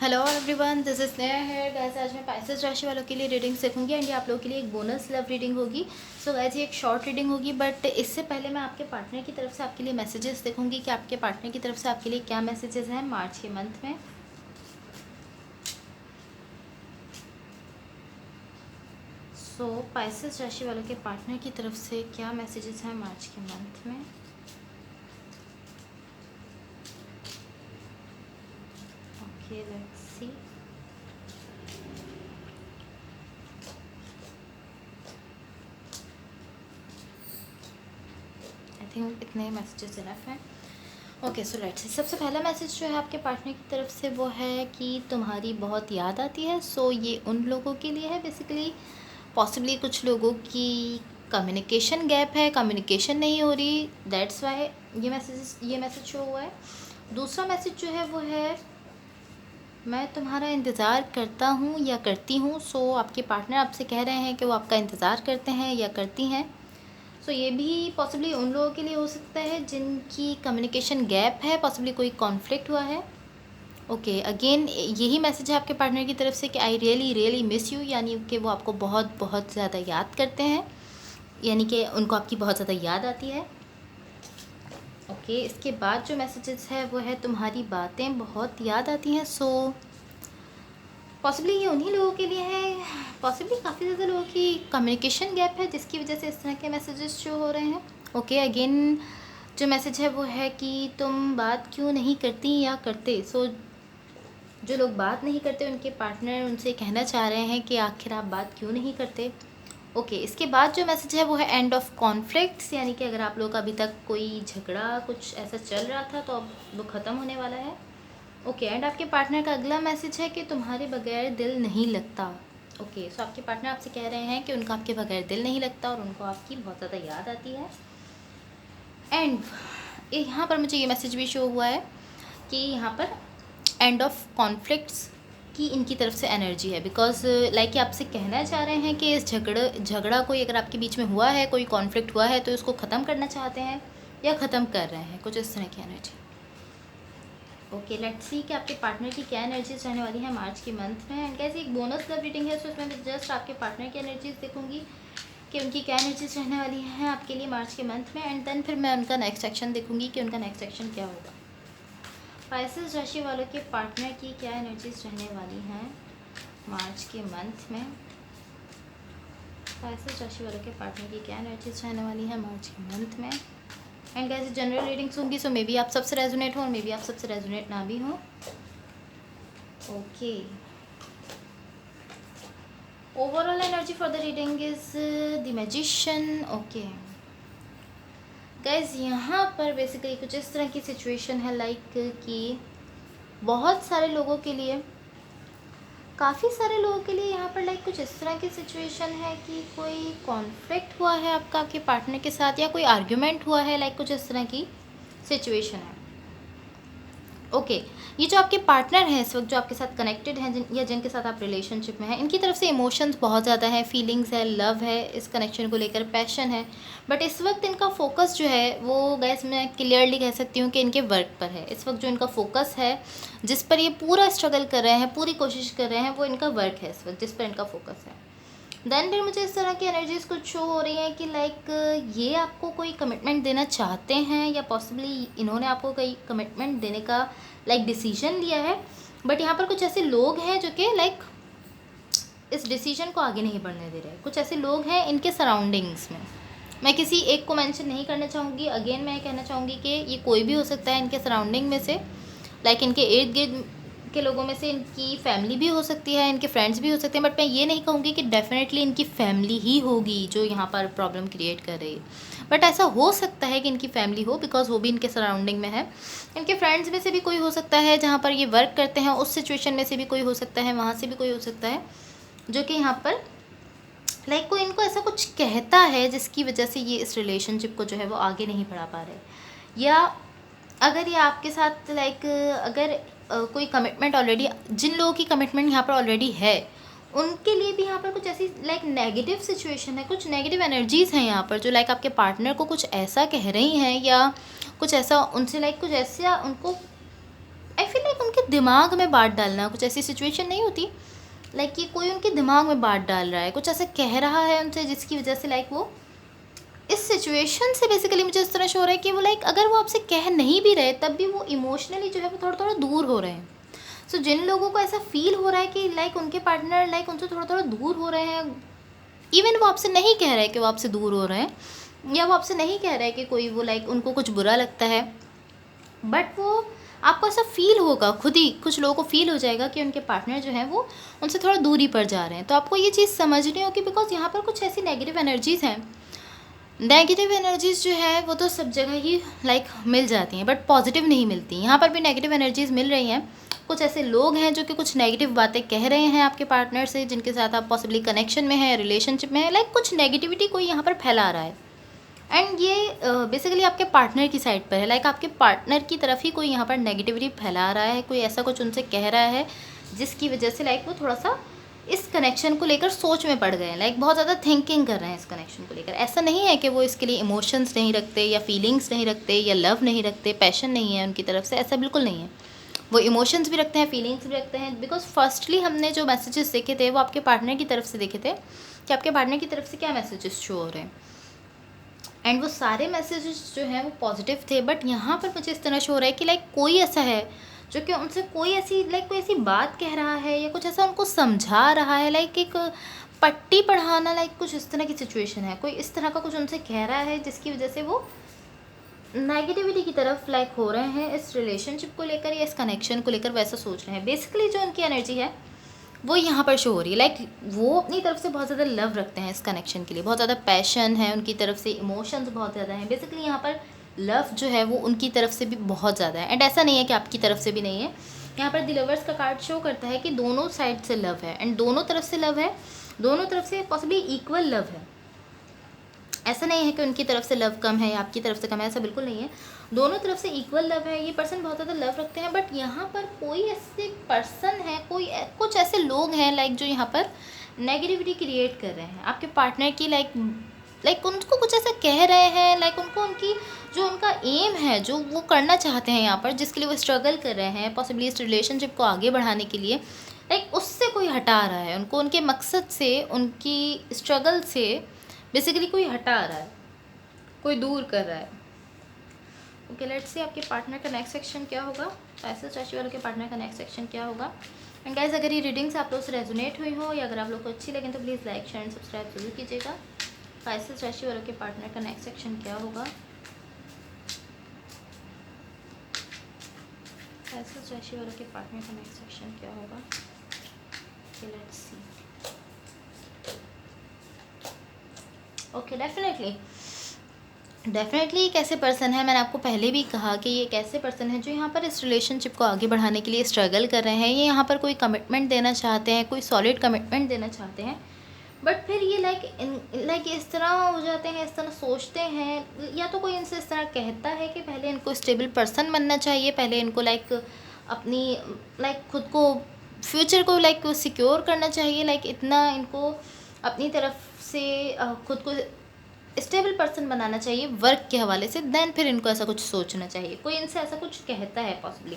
Hello everyone, this is Sneha है guys. आज मैं पाइसेस राशि वालों के लिए रीडिंग सीखूंगी एंड ये आप लोगों के लिए एक बोनस लव रीडिंग होगी। सो गाइस, ये एक शॉर्ट रीडिंग होगी, बट इससे पहले मैं आपके पार्टनर की तरफ से आपके लिए मैसेजेस देखूंगी कि आपके पार्टनर की तरफ से आपके लिए क्या मैसेजेस हैं मार्च के मंथ में। सो पाइसेस राशि वालों के पार्टनर की तरफ से क्या मैसेजेस हैं मार्च के मंथ में। Okay, let's see. I think इतने मैसेजेस इनफ हैं। Okay, so let's see. सबसे पहला मैसेज जो है आपके पार्टनर की तरफ से वो है कि तुम्हारी बहुत याद आती है। सो ये उन लोगों के लिए है बेसिकली, पॉसिबली कुछ लोगों की कम्युनिकेशन गैप है, कम्युनिकेशन नहीं हो रही, दैट्स वाई ये मैसेज शो हुआ है। दूसरा मैसेज जो है वो है मैं तुम्हारा इंतज़ार करता हूँ या करती हूँ। सो आपके पार्टनर आपसे कह रहे हैं कि वो आपका इंतज़ार करते हैं या करती हैं। सो ये भी पॉसिबली उन लोगों के लिए हो सकता है जिनकी कम्युनिकेशन गैप है, पॉसिबली कोई कॉन्फ्लिक्ट हुआ है। ओके, अगेन यही मैसेज है आपके पार्टनर की तरफ से कि I really really miss you, यानी कि वो आपको बहुत बहुत ज़्यादा याद करते हैं, यानी कि उनको आपकी बहुत ज़्यादा याद आती है। ओके, इसके बाद जो मैसेजेस है वो है तुम्हारी बातें बहुत याद आती हैं। सो पॉसिबली ये उन्हीं लोगों के लिए है, पॉसिबली काफ़ी ज़्यादा लोगों की कम्युनिकेशन गैप है जिसकी वजह से इस तरह के मैसेजेस शो हो रहे हैं। ओके, अगेन जो मैसेज है वो है कि तुम बात क्यों नहीं करती या करते। सो जो लोग बात नहीं करते उनके पार्टनर उनसे कहना चाह रहे हैं कि आखिर आप बात क्यों नहीं करते। ओके, इसके बाद जो मैसेज है वो है एंड ऑफ कॉन्फ्लिक्ट्स, यानी कि अगर आप लोग अभी तक कोई झगड़ा कुछ ऐसा चल रहा था तो अब वो ख़त्म होने वाला है। ओके, एंड आपके पार्टनर का अगला मैसेज है कि तुम्हारे बगैर दिल नहीं लगता। ओके, सो आपके पार्टनर आपसे कह रहे हैं कि उनका आपके बगैर दिल नहीं लगता और उनको आपकी बहुत ज़्यादा याद आती है। एंड यहाँ पर मुझे ये मैसेज भी शो हुआ है कि यहाँ पर एंड ऑफ कॉन्फ्लिक्ट्स की इनकी तरफ से एनर्जी है, बिकॉज लाइक आपसे कहना चाह रहे हैं कि इस झगड़ा कोई अगर आपके बीच में हुआ है, कोई कॉन्फ्लिक्ट हुआ है तो इसको ख़त्म करना चाहते हैं या ख़त्म कर रहे हैं, कुछ इस तरह की एनर्जी। ओके, लेट्स सी कि आपके पार्टनर की क्या एनर्जीज रहने वाली है मार्च के मंथ में। एंड कैसे एक बोनस लव रीडिंग है, सो इसमें मैं जस्ट आपके पार्टनर की एनर्जीज देखूंगी कि उनकी क्या एनर्जीज रहने वाली हैं आपके लिए मार्च के मंथ में, एंड देन फिर मैं उनका नेक्स्ट एक्शन देखूंगी कि उनका नेक्स्ट एक्शन क्या होगा। पाइसेस राशि वालों के पार्टनर की क्या एनर्जीज रहने वाली हैं मार्च के मंथ में। पाइसेस राशि वालों के पार्टनर की क्या एनर्जीज रहने वाली है मार्च के मंथ में। एंड गाइस, जनरल रीडिंग्स होंगी, सो मे बी आप सबसे रेजोनेट हो और मे बी आप सबसे रेजोनेट ना भी हो। Okay, overall energy for the reading is the magician. Okay guys, यहाँ पर बेसिकली कुछ इस तरह की सिचुएशन है लाइक कि बहुत सारे लोगों के लिए, काफ़ी सारे लोगों के लिए यहाँ पर लाइक कुछ इस तरह की सिचुएशन है कि कोई कॉन्फ्लिक्ट हुआ है आपके पार्टनर के साथ या कोई आर्ग्यूमेंट हुआ है, लाइक कुछ इस तरह की सिचुएशन है। ओके, ये जो आपके पार्टनर हैं इस वक्त जो आपके साथ कनेक्टेड हैं या जिनके साथ आप रिलेशनशिप में हैं, इनकी तरफ से इमोशंस बहुत ज़्यादा है, फीलिंग्स है, लव है, इस कनेक्शन को लेकर पैशन है। बट इस वक्त इनका फोकस जो है वो गैस मैं क्लियरली कह सकती हूँ कि इनके वर्क पर है। इस वक्त जो इनका फोकस है, जिस पर ये पूरा स्ट्रगल कर रहे हैं, पूरी कोशिश कर रहे हैं, वो इनका वर्क है इस वक्त जिस पर इनका फोकस है। देन फिर मुझे इस तरह की एनर्जीज कुछ शो हो रही हैं कि लाइक ये आपको कोई कमिटमेंट देना चाहते हैं या पॉसिबली इन्होंने आपको कोई कमिटमेंट देने का लाइक डिसीजन लिया है। बट यहाँ पर कुछ ऐसे लोग हैं जो कि लाइक इस डिसीजन को आगे नहीं बढ़ने दे रहे। कुछ ऐसे लोग हैं इनके सराउंडिंग्स में, मैं किसी एक को मेंशन नहीं करना चाहूँगी। अगेन मैं कहना चाहूँगी कि ये कोई भी हो सकता है इनके सराउंडिंग में से, लाइक इनके इर्द गिर्द के लोगों में से इनकी फैमिली भी हो सकती है, इनके फ्रेंड्स भी हो सकते हैं। बट मैं ये नहीं कहूँगी कि डेफिनेटली इनकी फैमिली ही होगी जो यहाँ पर प्रॉब्लम क्रिएट कर रही है। बट ऐसा हो सकता है कि इनकी फैमिली हो, बिकॉज वो भी इनके सराउंडिंग में है। इनके फ्रेंड्स में से भी कोई हो सकता है जहाँ पर ये वर्क करते हैं, उस सिचुएशन में से भी कोई हो सकता है, वहाँ से भी कोई हो सकता है जो कि यहाँ पर लाइक कोई इनको ऐसा कुछ कहता है जिसकी वजह से ये इस रिलेशनशिप को जो है वो आगे नहीं बढ़ा पा रहे। या अगर ये आपके साथ लाइक अगर कोई कमिटमेंट ऑलरेडी, जिन लोगों की कमिटमेंट यहाँ पर ऑलरेडी है उनके लिए भी यहाँ पर कुछ ऐसी लाइक नेगेटिव सिचुएशन है, कुछ नेगेटिव एनर्जीज़ हैं यहाँ पर जो लाइक आपके पार्टनर को कुछ ऐसा कह रही हैं या कुछ ऐसा उनसे लाइक कुछ ऐसा उनको आई फील लाइक लाइक उनके दिमाग में बात डालना, कुछ ऐसी सिचुएशन नहीं होती लाइक कि कोई उनके दिमाग में बात डाल रहा है, कुछ ऐसे कह रहा है उनसे जिसकी वजह से लाइक वो इस सिचुएशन से बेसिकली मुझे इस तरह शो हो रहा है कि वो लाइक अगर वो आपसे कह नहीं भी रहे तब भी वो इमोशनली जो है वो थोड़ा थोड़ा दूर हो रहे हैं। सो जिन लोगों को ऐसा फील हो रहा है कि लाइक उनके पार्टनर लाइक उनसे थोड़ा थोड़ा दूर हो रहे हैं, इवन वो आपसे नहीं कह रहे हैं कि वो आपसे दूर हो रहे हैं, या वो आपसे नहीं कह रहे हैं कि कोई वो लाइक उनको कुछ बुरा लगता है, बट वो आपको ऐसा फील होगा, खुद ही कुछ लोगों को फील हो जाएगा कि उनके पार्टनर जो है वो उनसे थोड़ा दूरी पर जा रहे हैं। तो आपको ये चीज़ समझनी होगी बिकॉज यहाँ पर कुछ ऐसी नेगेटिव एनर्जीज़ हैं। नेगेटिव एनर्जीज़ जो है वो तो सब जगह ही लाइक मिल जाती हैं, बट पॉजिटिव नहीं मिलती। यहाँ पर भी नेगेटिव एनर्जीज़ मिल रही हैं। कुछ ऐसे लोग हैं जो कि कुछ नेगेटिव बातें कह रहे हैं आपके पार्टनर से, जिनके साथ आप पॉसिबली कनेक्शन में हैं, रिलेशनशिप में है, लाइक कुछ नेगेटिविटी कोई यहाँ पर फैला रहा है। एंड ये बेसिकली आपके पार्टनर की साइड पर है, लाइक आपके पार्टनर की तरफ ही कोई यहाँ पर नेगेटिविटी फैला रहा है, कोई ऐसा कुछ उनसे कह रहा है जिसकी वजह से लाइक वो थोड़ा सा इस कनेक्शन को लेकर सोच में पड़ गए हैं, लाइक बहुत ज़्यादा थिंकिंग कर रहे हैं इस कनेक्शन को लेकर। ऐसा नहीं है कि वो इसके लिए इमोशंस नहीं रखते या फीलिंग्स नहीं रखते या लव नहीं रखते, पैशन नहीं है उनकी तरफ से, ऐसा बिल्कुल नहीं है। वो इमोशंस भी रखते हैं, फीलिंग्स भी रखते हैं। बिकॉज फर्स्टली हमने जो मैसेजेस देखे थे वो आपके पार्टनर की तरफ से देखे थे कि आपके पार्टनर की तरफ से क्या मैसेजेस शो हो रहे हैं, एंड वो सारे मैसेजेस जो हैं वो पॉजिटिव थे। बट यहाँ पर मुझे इस तरह शो हो रहा है कि लाइक कोई ऐसा है जो कि उनसे कोई ऐसी बात कह रहा है या कुछ ऐसा उनको समझा रहा है, लाइक एक पट्टी पढ़ाना, लाइक कुछ इस तरह की सिचुएशन है। कोई इस तरह का कुछ उनसे कह रहा है जिसकी वजह से वो नेगेटिविटी की तरफ लाइक हो रहे हैं इस रिलेशनशिप को लेकर या इस कनेक्शन को लेकर, वैसा सोच रहे हैं। बेसिकली जो उनकी एनर्जी है वो यहाँ पर शो हो रही है, लाइक वो अपनी तरफ से बहुत ज़्यादा लव रखते हैं इस कनेक्शन के लिए, बहुत ज़्यादा पैशन है उनकी तरफ से, इमोशंस बहुत ज़्यादा हैं। बेसिकली यहाँ पर लव जो है वो उनकी तरफ से भी बहुत ज़्यादा है, एंड ऐसा नहीं है कि आपकी तरफ से भी नहीं है। यहाँ पर द लवर्स का कार्ड शो करता है कि दोनों साइड से लव है, एंड दोनों तरफ से लव है, दोनों तरफ से पॉसिबली इक्वल लव है। ऐसा नहीं है कि उनकी तरफ से लव कम है या आपकी तरफ से कम है, ऐसा बिल्कुल नहीं है। दोनों तरफ से इक्वल लव है, ये पर्सन बहुत ज़्यादा लव रखते हैं। बट यहाँ पर कोई ऐसे पर्सन है, कुछ ऐसे लोग हैं लाइक जो यहाँ पर नेगेटिविटी क्रिएट कर रहे हैं आपके पार्टनर की, लाइक उनको कुछ ऐसा कह रहे हैं, लाइक उनको उनकी जो उनका एम है, जो वो करना चाहते हैं यहाँ पर, जिसके लिए वो स्ट्रगल कर रहे हैं पॉसिबली इस रिलेशनशिप को आगे बढ़ाने के लिए, लाइक उससे कोई हटा रहा है उनको, उनके मकसद से, उनकी स्ट्रगल से बेसिकली कोई हटा रहा है, कोई दूर कर रहा है। ओके, लेट्स सी आपके पार्टनर का नेक्स्ट सेक्शन क्या होगा, पैसेज राशि वालों के पार्टनर का नेक्स्ट सेक्शन क्या होगा। एंड गाइस, अगर ये रीडिंग्स आप लोग से रेजोनेट हुई हो या अगर आप लोग को अच्छी लगे तो please like share and subscribe जरूर कीजिएगा। पैसेज राशि वालों के पार्टनर का नेक्स्ट सेक्शन क्या होगा, पैसेज राशि वालों के पार्टनर का नेक्स्ट सेक्शन क्या होगा। Let's see. ओके, डेफिनेटली एक ऐसे पर्सन है, मैंने आपको पहले भी कहा कि ये एक ऐसे पर्सन है जो यहाँ पर इस रिलेशनशिप को आगे बढ़ाने के लिए स्ट्रगल कर रहे हैं। ये यहाँ पर कोई कमिटमेंट देना चाहते हैं, कोई सॉलिड कमिटमेंट देना चाहते हैं, बट फिर ये लाइक इस तरह हो जाते हैं, इस तरह सोचते हैं, या तो कोई इनसे इस तरह कहता है कि पहले इनको स्टेबल पर्सन बनना चाहिए, पहले इनको अपनी खुद को, फ्यूचर को सिक्योर करना चाहिए, इतना इनको अपनी तरफ से खुद को स्टेबल पर्सन बनाना चाहिए वर्क के हवाले से, देन फिर इनको ऐसा कुछ सोचना चाहिए। कोई इनसे ऐसा कुछ कहता है पॉसिबली,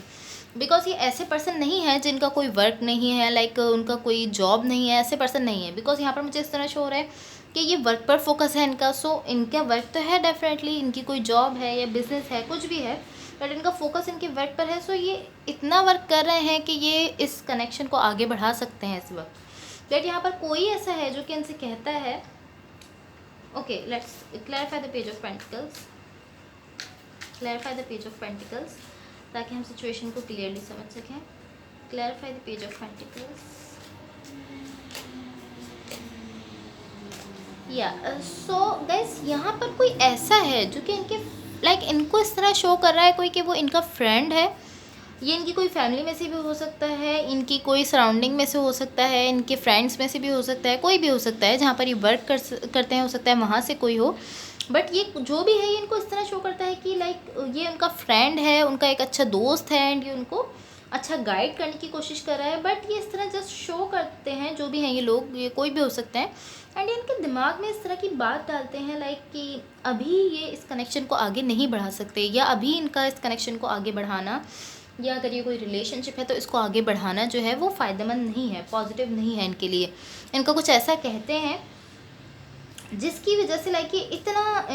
बिकॉज ये ऐसे पर्सन नहीं है जिनका कोई वर्क नहीं है, उनका कोई जॉब नहीं है, ऐसे पर्सन नहीं है। बिकॉज यहाँ पर मुझे इस तरह शो हो रहा है कि ये वर्क पर फोकस है इनका। सो इनका वर्क तो है डेफिनेटली, इनकी कोई जॉब है या बिजनेस है, कुछ भी है, बट इनका फोकस इनके वर्क पर है। सो ये इतना वर्क कर रहे हैं कि ये इस कनेक्शन को आगे बढ़ा सकते हैं इस वक्त। बट यहाँ पर कोई ऐसा है जो कि इनसे कहता है, okay let's clarify the page of pentacles, clarify the page of pentacles, ताकि हम सिचुएशन को क्लियरली समझ सकें। Clarify the page of pentacles. या सो गाइस, यहाँ पर कोई ऐसा है जो कि इनके इनको इस तरह शो कर रहा है कोई कि वो इनका फ्रेंड है, ये इनकी कोई फैमिली में से भी हो सकता है, इनकी कोई सराउंडिंग में से हो सकता है, इनके फ्रेंड्स में से भी हो सकता है, कोई भी हो सकता है जहाँ पर ये वर्क करते हैं, हो सकता है वहाँ से कोई हो। बट ये जो भी है ये इनको इस तरह शो करता है कि ये उनका फ्रेंड है, उनका एक अच्छा दोस्त है, एंड ये उनको अच्छा गाइड करने की कोशिश कर रहा है। बट ये इस तरह जस्ट शो करते हैं, जो भी हैं ये लोग, ये कोई भी हो सकते हैं, एंड ये इनके दिमाग में इस तरह की बात डालते हैं कि अभी ये इस कनेक्शन को आगे नहीं बढ़ा सकते, या अभी इनका इस कनेक्शन को आगे बढ़ाना या अगर ये कोई रिलेशनशिप है तो इसको आगे बढ़ाना जो है वो फ़ायदेमंद नहीं है, पॉजिटिव नहीं है इनके लिए। इनको कुछ ऐसा कहते हैं जिसकी वजह से लाइक ये इतना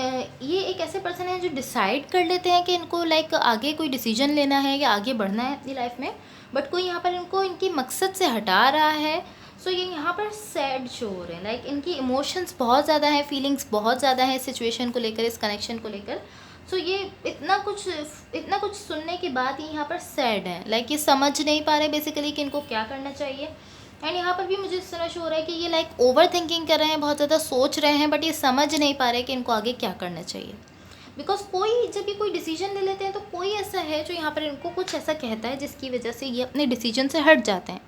ये एक ऐसे पर्सन है जो डिसाइड कर लेते हैं कि इनको लाइक आगे कोई डिसीजन लेना है या आगे बढ़ना है अपनी लाइफ में, बट कोई यहाँ पर इनको इनकी मकसद से हटा रहा है। सो ये यहाँ पर सैड शो हो रहे हैं, लाइक इनकी इमोशंस बहुत ज़्यादा हैं, फीलिंग्स बहुत ज़्यादा हैं इस सिचुएशन को लेकर, इस कनेक्शन को लेकर। सो ये इतना कुछ सुनने के बाद ये यहाँ पर सैड है, लाइक ये समझ नहीं पा रहे बेसिकली कि इनको क्या करना चाहिए। एंड यहाँ पर भी मुझे इस तरह शो हो रहा है कि ये लाइक ओवर थिंकिंग कर रहे हैं, बहुत ज़्यादा सोच रहे हैं, बट ये समझ नहीं पा रहे कि इनको आगे क्या करना चाहिए। बिकॉज कोई जब ये कोई डिसीजन ले लेते हैं तो कोई ऐसा है जो यहाँ पर इनको कुछ ऐसा कहता है जिसकी वजह से ये अपने डिसीजन से हट जाते हैं।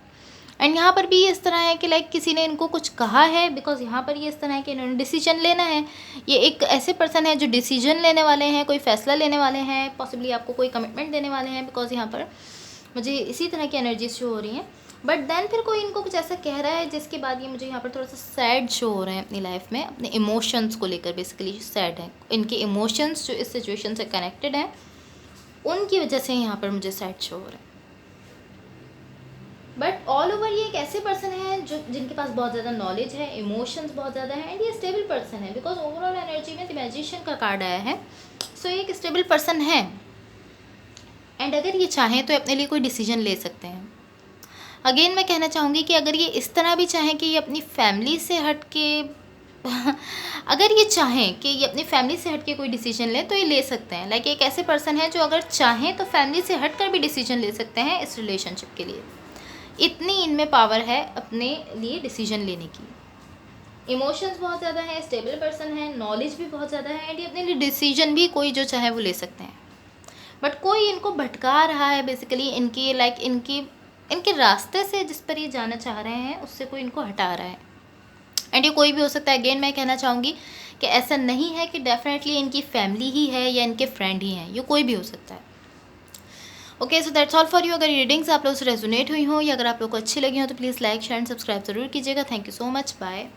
एंड यहाँ पर भी इस तरह है कि लाइक किसी ने इनको कुछ कहा है, बिकॉज यहाँ पर ये इस तरह है कि इन्होंने डिसीजन लेना है। ये एक ऐसे पर्सन है जो डिसीजन लेने वाले हैं, कोई फैसला लेने वाले हैं, पॉसिबली आपको कोई कमिटमेंट देने वाले हैं, बिकॉज यहाँ पर मुझे इसी तरह की एनर्जीज शो हो रही हैं। बट देन फिर कोई इनको कुछ ऐसा कह रहा है जिसके बाद ये मुझे यहाँ पर थोड़ा सा सैड शो हो रहे हैं अपनी लाइफ में, अपने इमोशंस को लेकर बेसिकली सैड है। इनके इमोशंस जो इस सिचुएशन से कनेक्टेड हैं उनकी वजह से यहाँ पर मुझे सैड शो हो रहा है। बट ऑल ओवर ये एक ऐसे पर्सन है जो जिनके पास बहुत ज़्यादा नॉलेज है, इमोशंस बहुत ज़्यादा है, एंड ये स्टेबल पर्सन है, बिकॉज ओवरऑल एनर्जी में द मैजिशियन का कार्ड आया है। सो ये एक स्टेबल पर्सन है, एंड अगर ये चाहें तो अपने लिए कोई डिसीजन ले सकते हैं। अगेन मैं कहना चाहूँगी कि अगर ये इस तरह भी चाहें कि ये अपनी फैमिली से हट के अगर ये चाहें कि ये अपनी फैमिली से हट के कोई डिसीजन लें तो ये ले सकते हैं। लाइक एक ऐसे पर्सन है जो अगर चाहें तो फैमिली से हट कर भी डिसीजन ले सकते हैं इस रिलेशनशिप के लिए। इतनी इनमें पावर है अपने लिए डिसीजन लेने की। इमोशंस बहुत ज़्यादा है, स्टेबल पर्सन है, नॉलेज भी बहुत ज़्यादा है, एंड ये अपने लिए डिसीजन भी कोई जो चाहे वो ले सकते हैं। बट कोई इनको भटका रहा है बेसिकली, इनकी लाइक इनके रास्ते से जिस पर ये जाना चाह रहे हैं उससे कोई इनको हटा रहा है। एंड ये कोई भी हो सकता है। अगेन मैं कहना चाहूँगी कि ऐसा नहीं है कि डेफिनेटली इनकी फैमिली ही है या इनके फ्रेंड ही हैं, ये कोई भी हो सकता है। Okay, so that's all for you. अगर रीडिंग्स आप लोगों से रेजोनेट हुई हो या अगर आप लोग को अच्छी लगी हो तो please like share and subscribe ज़रूर कीजिएगा। Thank you so much, bye.